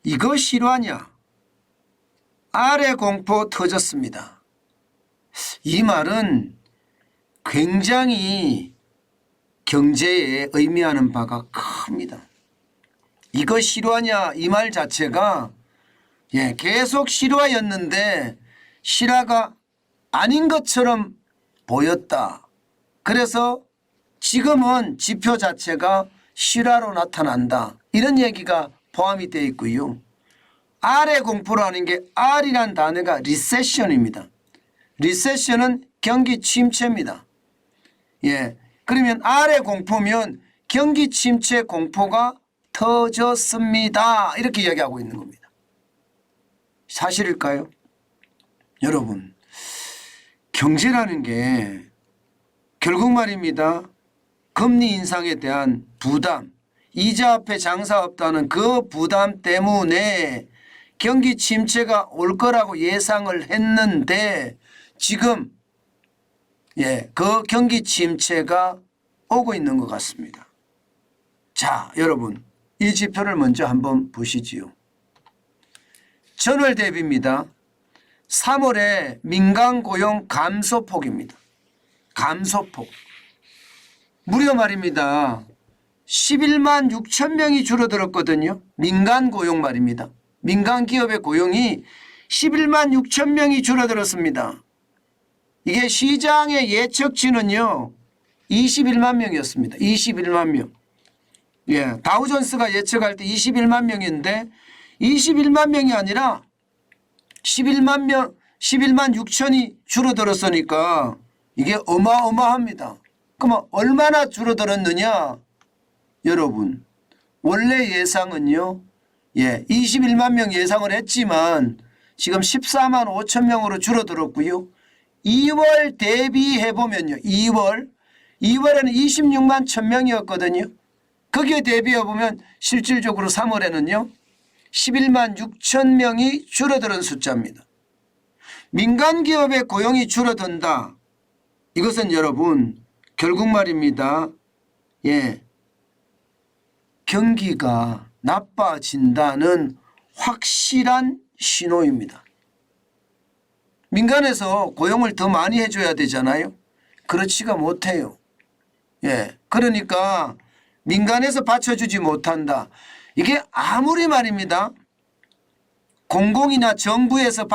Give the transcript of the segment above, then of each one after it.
이거 실화냐? 아래 공포 터졌습니다. 이 말은 굉장히 경제에 의미하는 바가 큽니다. 이거 실화냐 이 말 자체가 계속 실화였는데 실화가 아닌 것처럼 보였다. 그래서 지금은 지표 자체가 실화로 나타난다. 이런 얘기가 포함이 되어 있고요. R의 공포라는 게 R이란 단어가 리세션입니다. 리세션은 경기 침체입니다. 그러면 R의 공포면 경기 침체 공포가 터졌습니다. 이렇게 이야기하고 있는 겁니다. 사실일까요? 여러분, 경제라는 게 결국 말입니다. 금리 인상에 대한 부담, 이자 앞에 장사 없다는 그 부담 때문에 경기 침체가 올 거라고 예상을 했는데 지금 그 경기 침체가 오고 있는 것 같습니다. 자, 여러분 이 지표를 먼저 한번 보시지요. 전월 대비입니다. 3월에 민간 고용 감소폭입니다. 감소폭. 무려 말입니다. 11만 6천 명이 줄어들었거든요. 민간 고용 말입니다. 민간 기업의 고용이 11만 6천 명이 줄어들었습니다. 이게 시장의 예측치는요 21만 명이었습니다. 21만 명. 다우존스가 예측할 때 21만 명인데 21만 명이 아니라 11만 명, 11만 6천이 줄어들었으니까 이게 어마어마합니다. 그러면 얼마나 줄어들었느냐? 여러분, 원래 예상은요, 21만 명 예상을 했지만 지금 14만 5천 명으로 줄어들었고요. 2월 대비해보면요, 2월에는 26만 1천 명이었거든요. 거기에 대비해보면 실질적으로 3월에는요, 11만 6천 명이 줄어드는 숫자입니다. 민간 기업의 고용이 줄어든다. 이것은 여러분 결국 말입니다. 경기가 나빠진다는 확실한 신호입니다. 민간에서 고용을 더 많이 해줘야 되잖아요. 그렇지가 못해요. 그러니까 민간에서 받쳐주지 못한다. 이게 아무리 말입니다. 공공이나 정부에서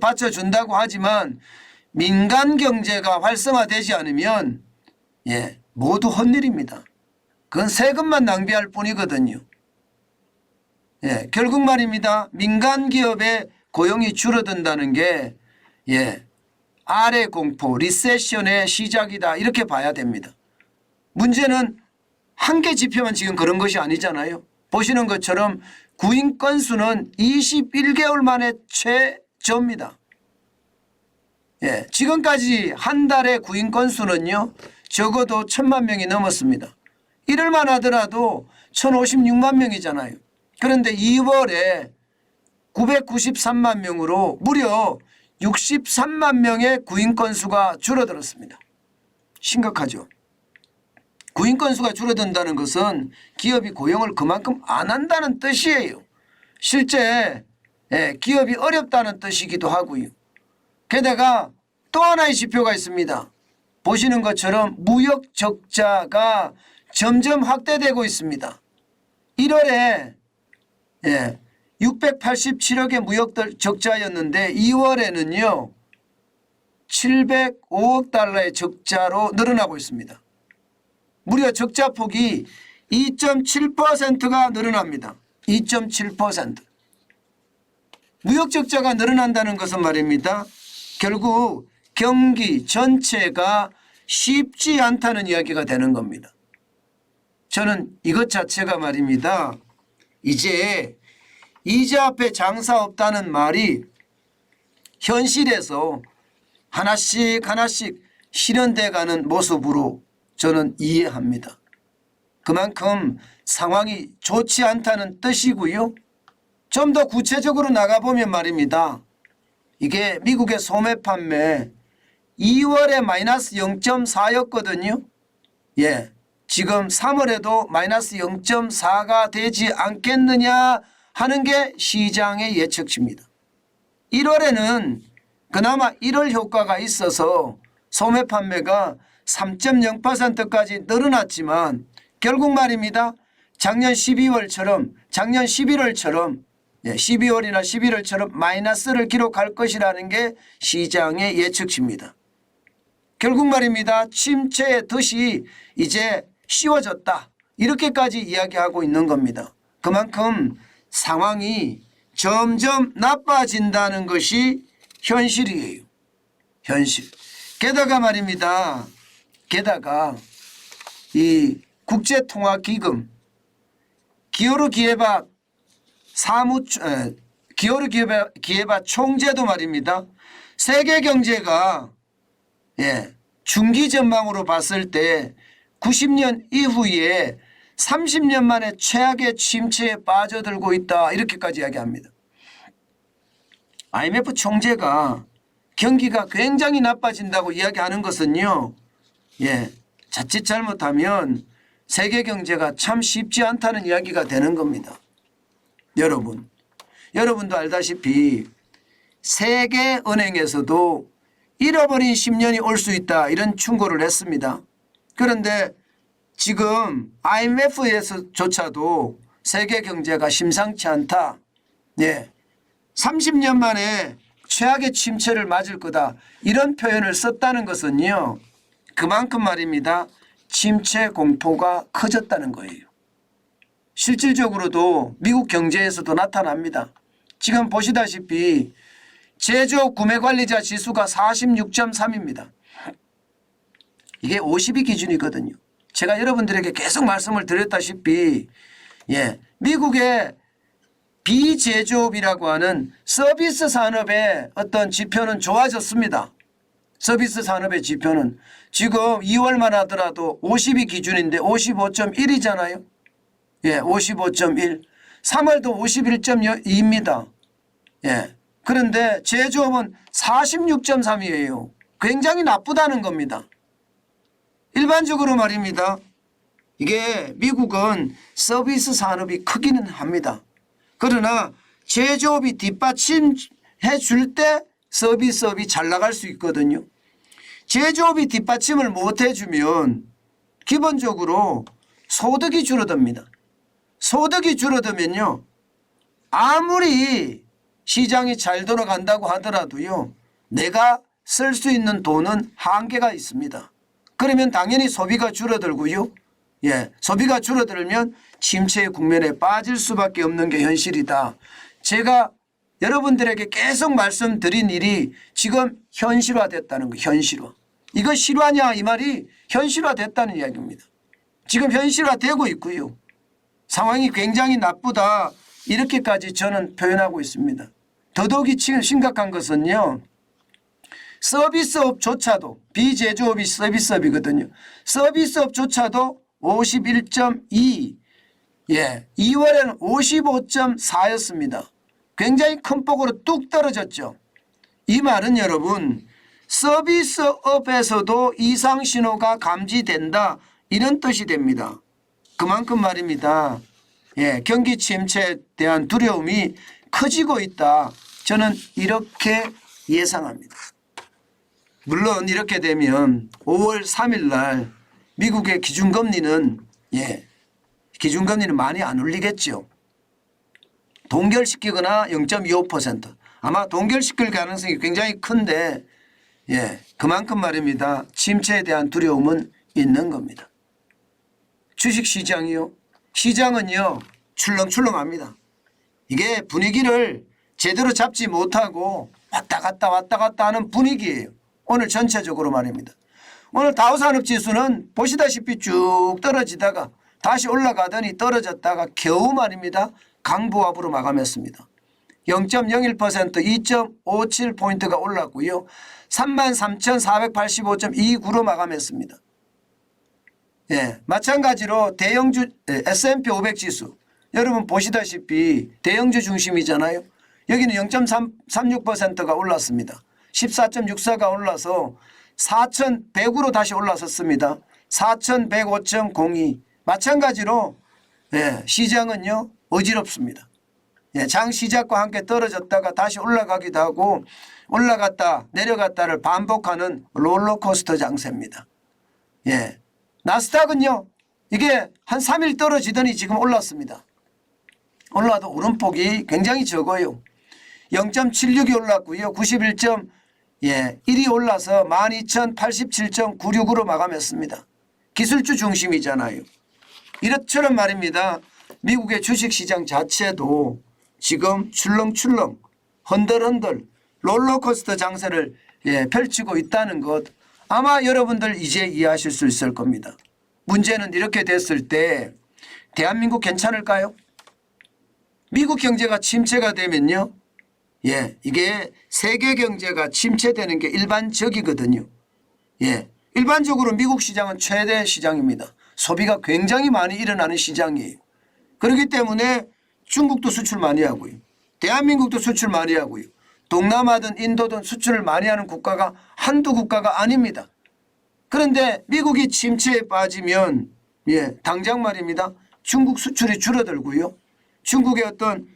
받쳐준다고 하지만 민간 경제가 활성화되지 않으면 모두 헛일입니다. 그건 세금만 낭비할 뿐이거든요. 결국 말입니다. 민간 기업의 고용이 줄어든다는 게 아래 공포, 리세션의 시작이다. 이렇게 봐야 됩니다. 문제는 한 개 지표만 지금 그런 것이 아니잖아요. 보시는 것처럼 구인 건수는 21개월 만에 최저입니다. 지금까지 한 달에 구인 건수는요 적어도 1,000만 명이 넘었습니다. 이럴만 하더라도 1,056만 명이잖아요. 그런데 2월에 993만 명으로 무려 63만 명의 구인 건수가 줄어들었습니다. 심각하죠. 구인 건수가 줄어든다는 것은 기업이 고용을 그만큼 안 한다는 뜻이에요. 실제 기업이 어렵다는 뜻이기도 하고요. 게다가 또 하나의 지표가 있습니다. 보시는 것처럼 무역 적자가 점점 확대되고 있습니다. 1월에 687억의 무역 적자였는데 2월에는요 705억 달러의 적자로 늘어나고 있습니다. 무려 적자폭이 2.7%가 늘어납니다. 2.7%. 무역 적자가 늘어난다는 것은 말입니다. 결국 경기 전체가 쉽지 않다는 이야기가 되는 겁니다. 저는 이것 자체가 말입니다. 이제 이자 앞에 장사 없다는 말이 현실에서 하나씩 실현돼 가는 모습으로 저는 이해합니다. 그만큼 상황이 좋지 않다는 뜻이고요. 좀 더 구체적으로 나가보면 말입니다. 이게 미국의 소매 판매 2월에 마이너스 0.4였거든요. 지금 3월에도 마이너스 0.4가 되지 않겠느냐 하는 게 시장의 예측치입니다. 1월에는 그나마 1월 효과가 있어서 소매 판매가 3.0%까지 늘어났지만 결국 말입니다. 작년 12월처럼 작년 11월처럼 12월이나 11월처럼 마이너스를 기록할 것이라는 게 시장의 예측치입니다. 결국 말입니다. 침체의 덫이 이제 씌워졌다. 이렇게까지 이야기하고 있는 겁니다. 그만큼 상황이 점점 나빠진다는 것이 현실이에요. 현실. 게다가 말입니다. 게다가 이 국제통화기금 기여루기예바 총재도 말입니다. 세계 경제가 중기 전망으로 봤을 때 90년 이후에 30년 만에 최악의 침체에 빠져들고 있다. 이렇게까지 이야기합니다. IMF 총재가 경기가 굉장히 나빠진다고 이야기하는 것은요. 자칫 잘못하면 세계 경제가 참 쉽지 않다는 이야기가 되는 겁니다. 여러분도 알다시피 세계은행에서도 잃어버린 10년이 올 수 있다 이런 충고를 했습니다. 그런데 지금 IMF에서조차도 세계 경제가 심상치 않다. 30년 만에 최악의 침체를 맞을 거다. 이런 표현을 썼다는 것은요. 그만큼 말입니다. 침체 공포가 커졌다는 거예요. 실질적으로도 미국 경제에서도 나타납니다. 지금 보시다시피 제조업 구매관리자 지수가 46.3입니다. 이게 50이 기준이거든요. 제가 여러분들에게 계속 말씀을 드렸다시피 미국의 비제조업이라고 하는 서비스 산업의 어떤 지표는 좋아졌습니다. 서비스 산업의 지표는 지금 2월만 하더라도 50이 기준인데 55.1이잖아요. 55.1. 3월도 51.2입니다. 그런데 제조업은 46.3이에요. 굉장히 나쁘다는 겁니다. 일반적으로 말입니다. 이게 미국은 서비스 산업이 크기는 합니다. 그러나 제조업이 뒷받침해 줄 때 서비스업이 잘 나갈 수 있거든요. 제조업이 뒷받침을 못 해주면 기본적으로 소득이 줄어듭니다. 소득이 줄어들면요. 아무리 시장이 잘 돌아간다고 하더라도요. 내가 쓸 수 있는 돈은 한계가 있습니다. 그러면 당연히 소비가 줄어들고요. 소비가 줄어들면 침체의 국면에 빠질 수밖에 없는 게 현실이다. 제가 여러분들에게 계속 말씀드린 일이 지금 현실화됐다는 거. 현실화. 이거 실화냐 이 말이 현실화됐다는 이야기입니다. 지금 현실화되고 있고요. 상황이 굉장히 나쁘다. 이렇게까지 저는 표현하고 있습니다. 더더욱이 지금 심각한 것은요. 서비스업조차도 비제조업이 서비스업이거든요. 서비스업조차도 51.2 2월에는 55.4였습니다. 굉장히 큰 폭으로 뚝 떨어졌죠. 이 말은 여러분 서비스업에서도 이상 신호가 감지된다 이런 뜻이 됩니다. 그만큼 말입니다. 경기 침체에 대한 두려움이 커지고 있다. 저는 이렇게 예상합니다. 물론 이렇게 되면 5월 3일 날 미국의 기준금리는 기준금리는 많이 안 올리겠죠. 동결시키거나 0.25% 아마 동결시킬 가능성이 굉장히 큰데 그만큼 말입니다. 침체에 대한 두려움은 있는 겁니다. 주식시장이요. 시장은요. 출렁출렁합니다. 이게 분위기를 제대로 잡지 못하고 왔다 갔다 하는 분위기예요. 오늘 전체적으로 말입니다. 오늘 다우산업지수는 보시다시피 쭉 떨어지다가 다시 올라가더니 떨어졌다가 겨우 말입니다. 강보합으로 마감했습니다. 0.01% 2.57포인트가 올랐고요. 33,485.29로 마감했습니다. 마찬가지로 대형주 S&P 500 지수 여러분 보시다시피 대형주 중심이잖아요. 여기는 0.36%가 올랐습니다. 14.64가 올라서 4,100으로 다시 올라섰습니다. 4,105.02 마찬가지로 시장은요 어지럽습니다. 예, 장 시작과 함께 떨어졌다가 다시 올라가기도 하고 올라갔다 내려갔다를 반복하는 롤러코스터 장세입니다. 예, 나스닥은요 이게 한 3일 떨어지더니 지금 올랐습니다. 올라도 오름폭이 굉장히 적어요. 0.76이 올랐고요. 91.1이 올라서 12,087.96으로 마감했습니다. 기술주 중심이잖아요. 이렇처럼 말입니다. 미국의 주식시장 자체도 지금 출렁출렁 흔들흔들 롤러코스터 장세를 펼치고 있다는 것 아마 여러분들 이제 이해하실 수 있을 겁니다. 문제는 이렇게 됐을 때 대한민국 괜찮을까요? 미국 경제가 침체가 되면요. 이게 세계 경제가 침체되는 게 일반적이거든요. 일반적으로 미국 시장은 최대 시장입니다. 소비가 굉장히 많이 일어나는 시장이에요. 그렇기 때문에 중국도 수출 많이 하고요. 대한민국도 수출 많이 하고요. 동남아든 인도든 수출을 많이 하는 국가가 한두 국가가 아닙니다. 그런데 미국이 침체에 빠지면 당장 말입니다. 중국 수출이 줄어들고요. 중국의 어떤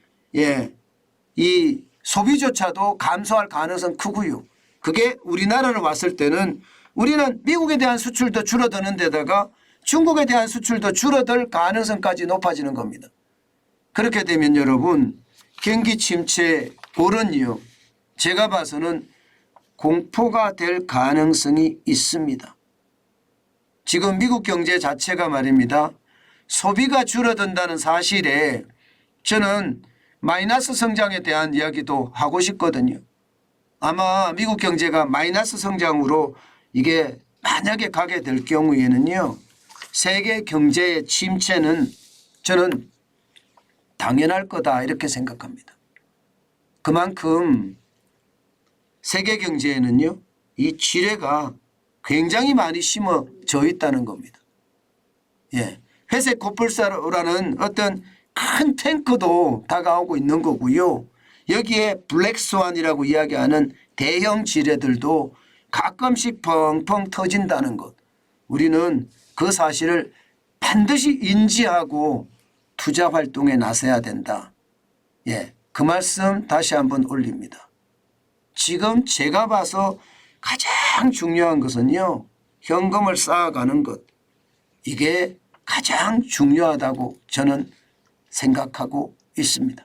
이 소비조차도 감소할 가능성 크고요. 그게 우리나라로 왔을 때는 우리는 미국에 대한 수출도 줄어드는 데다가 중국에 대한 수출도 줄어들 가능성까지 높아지는 겁니다. 그렇게 되면 여러분 경기 침체 고런요. 제가 봐서는 공포가 될 가능성이 있습니다. 지금 미국 경제 자체가 말입니다. 소비가 줄어든다는 사실에 저는 마이너스 성장에 대한 이야기도 하고 싶거든요. 아마 미국 경제가 마이너스 성장으로 이게 만약에 가게 될 경우에는요. 세계 경제의 침체는 저는 당연할 거다 이렇게 생각합니다. 그만큼 세계 경제에는요. 이 지뢰가 굉장히 많이 심어져 있다는 겁니다. 회색 코뿔소라는 어떤 큰 탱크도 다가오고 있는 거고요. 여기에 블랙스완이라고 이야기하는 대형 지뢰들도 가끔씩 펑펑 터진다는 것. 우리는 그 사실을 반드시 인지하고 투자 활동에 나서야 된다. 그 말씀 다시 한번 올립니다. 지금 제가 봐서 가장 중요한 것은요. 현금을 쌓아가는 것. 이게 가장 중요하다고 저는 생각하고 있습니다.